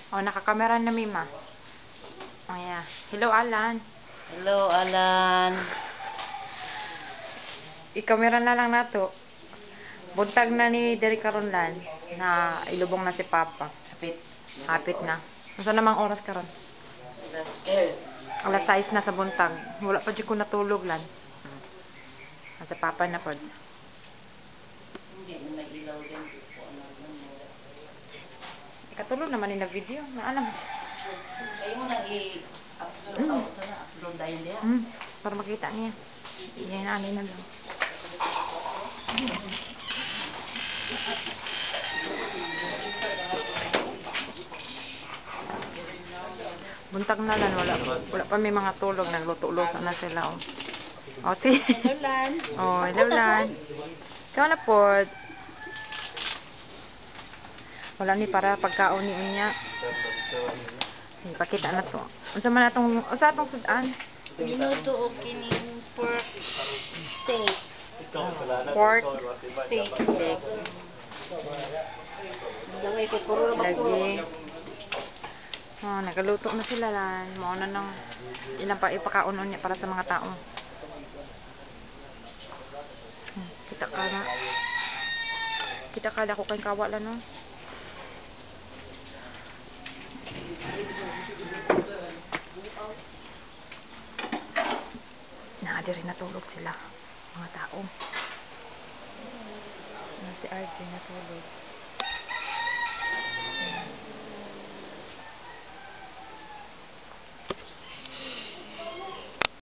Oh, nakakamera na Mima. Oh, yeah. Hello, Alan. Hello, Alan. I-camera na lang nato. Buntag na ni Derek Karonlan na ilubong na si Papa. Kapit. Hapit na. Unsa namang oras karon? Alas 6 na sa buntag. Wala pa jud ko natulog lan. Sa Papa na pod. Hindi na may ilaw din. Ikatulog naman ni na video. Naalam. Kayo mo nang i-upload sana. Upload dayon diya. Para makita niya. Iyan na lang. Buntag na lan, wala pa may mga tulog, nagluto-luto na sila. Oh, Hello, Lan. Oh, hello Lan. Ikaw na pod. Wala ni para pagkaon ni unya. Ipakita na to. Unsa man atong sudan? Minuto o kining pork steak. Pork Steak. steak. Dangay ko puro Lagi. Oh, nagaluto na sila lan. Mao na nang ilang pa ipakaon niya para sa mga tao. Kita ka na. Kita ka dako kay kawala no. Diri natulog sila mga tao. Si RJ natulog.